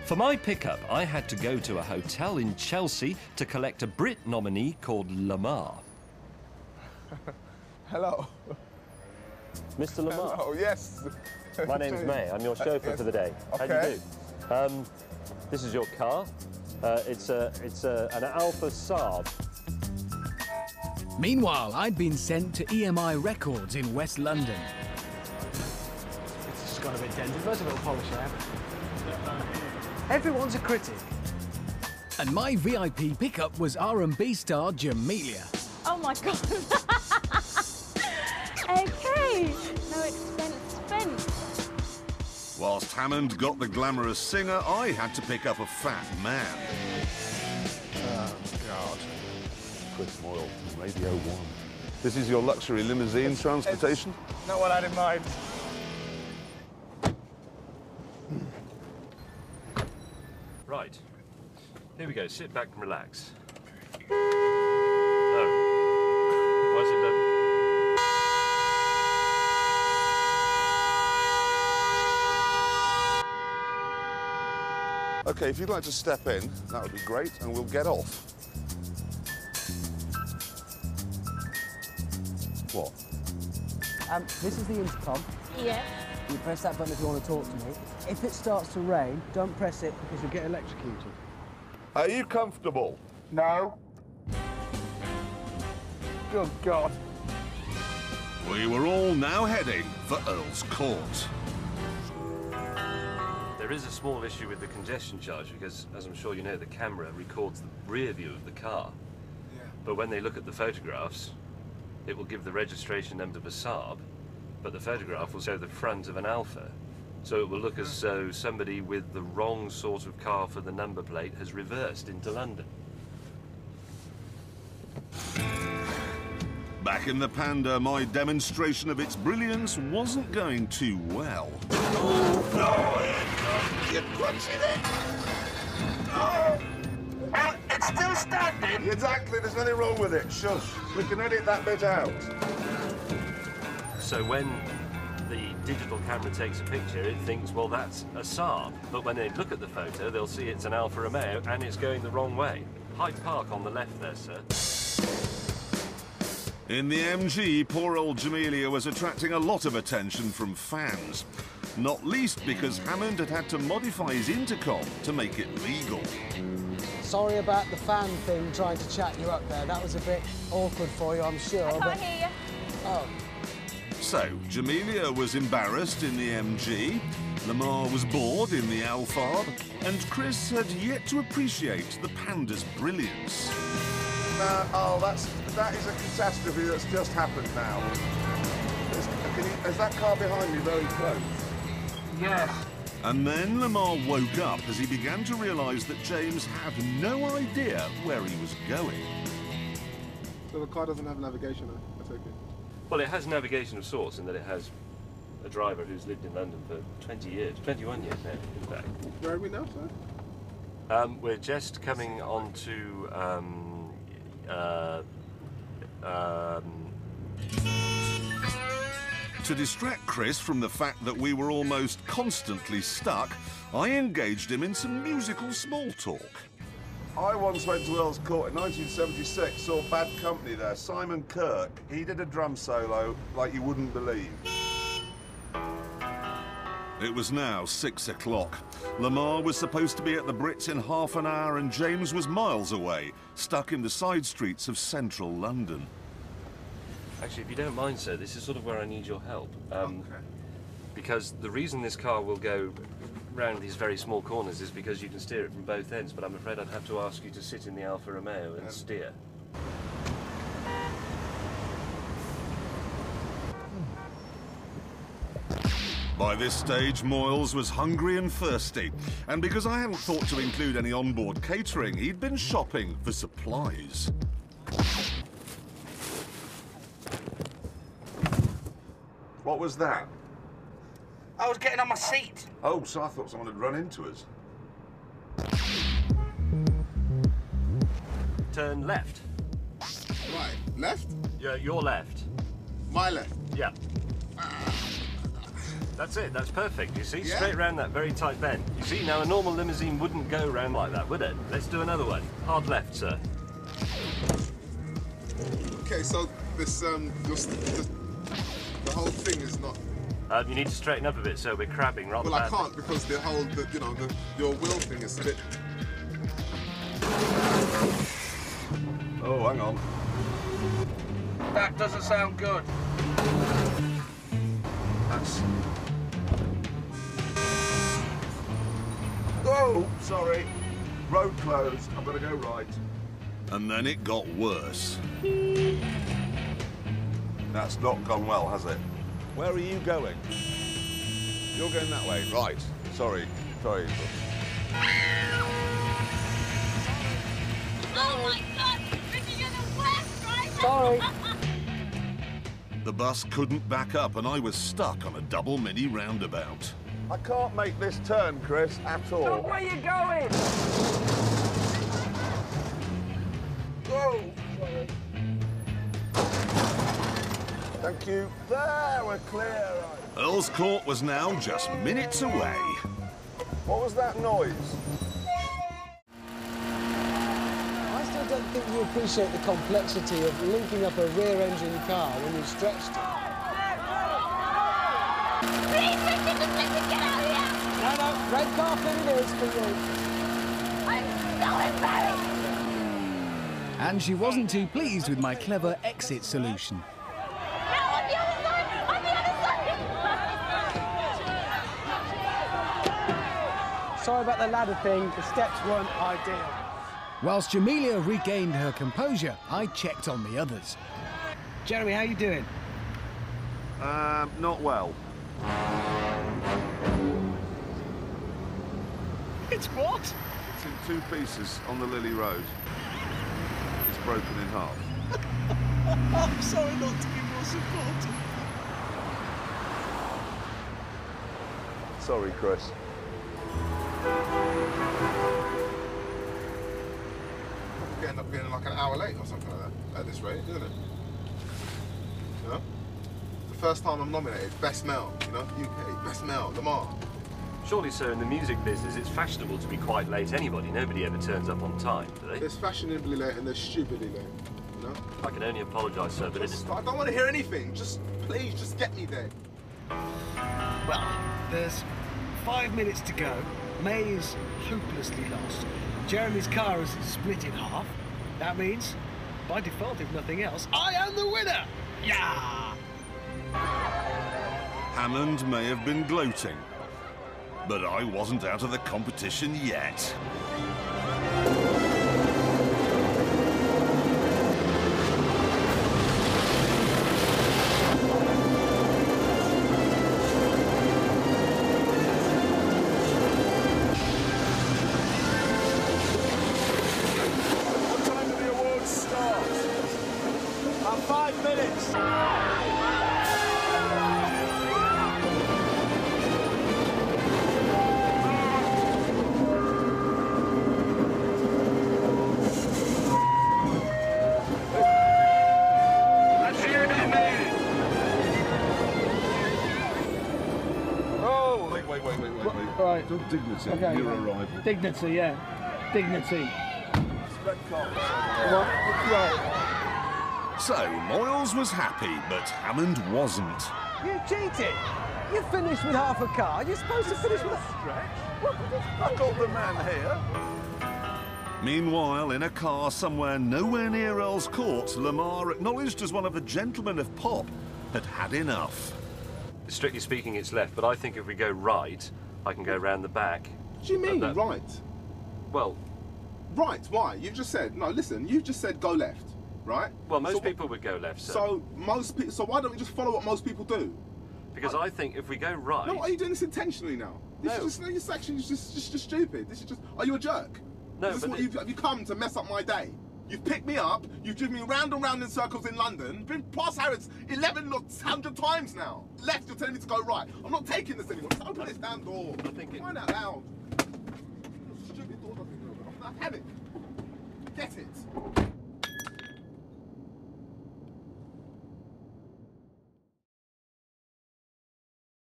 For my pickup, I had to go to a hotel in Chelsea to collect a Brit nominee called Lemar. Hello. Mr. Lemar? Oh, yes. My name's May. I'm your chauffeur for the day. Okay. How do you do? This is your car. It's an Alfa Saab. Meanwhile, I'd been sent to EMI Records in West London. It's just got a bit dented. Where's a little polish there? Everyone's a critic. And my VIP pickup was R&B star Jamelia. Oh my God. Okay, no expense spent. Whilst Hammond got the glamorous singer, I had to pick up a fat man. Oh, God. Chris Moyles from Radio 1. This is your luxury limousine transportation? It's not what I had in mind. Right. Here we go. Sit back and relax. Oh. Why is it done? OK, if you'd like to step in, that would be great, and we'll get off. What? This is the intercom. Yeah. You press that button if you want to talk to me. If it starts to rain, don't press it because you'll get electrocuted. Are you comfortable? No. Good God. We were all now heading for Earl's Court. There is a small issue with the congestion charge because, as I'm sure you know, the camera records the rear view of the car. Yeah. But when they look at the photographs, it will give the registration number of a Saab, but the photograph will show the front of an Alfa. So it will look as though somebody with the wrong sort of car for the number plate has reversed into London. Back in the Panda, my demonstration of its brilliance wasn't going too well. Oh, no! You clutching it! Oh! It's still standing! Exactly, there's nothing wrong with it. Shush. We can edit that bit out. So when the digital camera takes a picture, it thinks, well, that's a Saab. But when they look at the photo, they'll see it's an Alfa Romeo and it's going the wrong way. Hyde Park on the left there, sir. In the MG, poor old Jamelia was attracting a lot of attention from fans. Not least because Hammond had to modify his intercom to make it legal. Sorry about the fan thing, trying to chat you up there. That was a bit awkward for you, I'm sure. I can't hear you. Oh. So, Jamelia was embarrassed in the MG, Lemar was bored in the Alphard, and Chris had yet to appreciate the Panda's brilliance. That is a catastrophe that's just happened now. Is that car behind me very close? Yes. And then Lemar woke up as he began to realise that James had no idea where he was going. So the car doesn't have navigation, I take it? Well, it has navigation of sorts in that it has a driver who's lived in London for 20 years, 21 years now, in fact. Where are we now, sir? We're just coming on to To distract Chris from the fact that we were almost constantly stuck, I engaged him in some musical small talk. I once went to Earl's Court in 1976, saw Bad Company there. Simon Kirk, he did a drum solo like you wouldn't believe. It was now 6 o'clock. Lemar was supposed to be at the Brits in half an hour and James was miles away, stuck in the side streets of central London. Actually, if you don't mind, sir, this is sort of where I need your help. Okay. Because the reason this car will go round these very small corners is because you can steer it from both ends, but I'm afraid I'd have to ask you to sit in the Alfa Romeo and steer. By this stage, Moyles was hungry and thirsty, and because I hadn't thought to include any onboard catering, he'd been shopping for supplies. What was that? I was getting on my seat. Oh, so I thought someone had run into us. Turn left. Right, left? Yeah, your left. My left. Yeah. That's it, that's perfect. You see, Yeah. straight around that very tight bend. You see, now a normal limousine wouldn't go round like that, would it? Let's do another one. Hard left, sir. Okay, so this the whole thing is not. You need to straighten up a bit, so we're crabbing rather Well, I badly. can't because the whole, your wheel thing is a bit. Oh, hang on. That doesn't sound good. That's... Oh, sorry. Road closed. I've got to go right. And then it got worse. That's not gone well, has it? Where are you going? You're going that way. Right. Sorry. Sorry. Oh my God! Ricky, you're the worst driver! Sorry. The bus couldn't back up and I was stuck on a double mini roundabout. I can't make this turn, Chris, at all. Where are you going? Whoa! Sorry. Thank you. There, we're clear. Earl's Court was now just minutes away. What was that noise? I still don't think you appreciate the complexity of linking up a rear-engine car when you've stretched it. Please, Ricky, just let me get out of here! No, red carpet it is for you. I'm so embarrassed! And she wasn't too pleased with my clever exit solution. No, on the other side! On the other side! Sorry about the ladder thing. The steps weren't ideal. Whilst Jamelia regained her composure, I checked on the others. Jeremy, how you doing? Not well. It's what? It's in two pieces on the Lily Road. It's broken in half. I'm sorry not to be more supportive. Sorry, Chris. You end up being like an hour late or something like that at this rate, isn't it? You know? The first time I'm nominated, best male, you know, UK, best male, Lemar. Surely, sir, in the music business, it's fashionable to be quite late anybody. Nobody ever turns up on time, do they? There's fashionably late and there's stupidly late, you know? I can only apologise, sir, but it's... I don't want to hear anything. Just, please, just get me there. Well, there's 5 minutes to go. May is hopelessly lost. Jeremy's car is split in half. That means, by default, if nothing else, I am the winner! Yeah! Hammond may have been gloating, but I wasn't out of the competition yet. What time do the awards start? About 5 minutes. That's you, me. Oh, wait. Right. Don't dignity, Okay. your arrival. Dignity, yeah. Dignity. Red carpet. Right. So, Moyles was happy, but Hammond wasn't. You cheated. You finished with half a car. You're supposed to finish with a stretch. I got the man here. Meanwhile, in a car somewhere nowhere near Earl's Court, Lemar, acknowledged as one of the gentlemen of pop, had had enough. Strictly speaking, it's left, but I think if we go right, I can go round the back. What do you mean, That- right? Well, Right, why? You just said, no, listen, you just said go left, right? well, most So people would go left, sir. So why don't we just follow what most people do? Because I think if we go right... No, are you doing this intentionally now? This No. is just, this action is just stupid. This is just, are you a jerk? No, This is but what the- have you come to mess up my day? You've picked me up, you've driven me round and round in circles in London, been past Harrods 1,100 times now. Left, you're telling me to go right. I'm not taking this anymore. Just open this damn door. I think it- Find out loud. Stupid door doesn't go. Have it. Get it.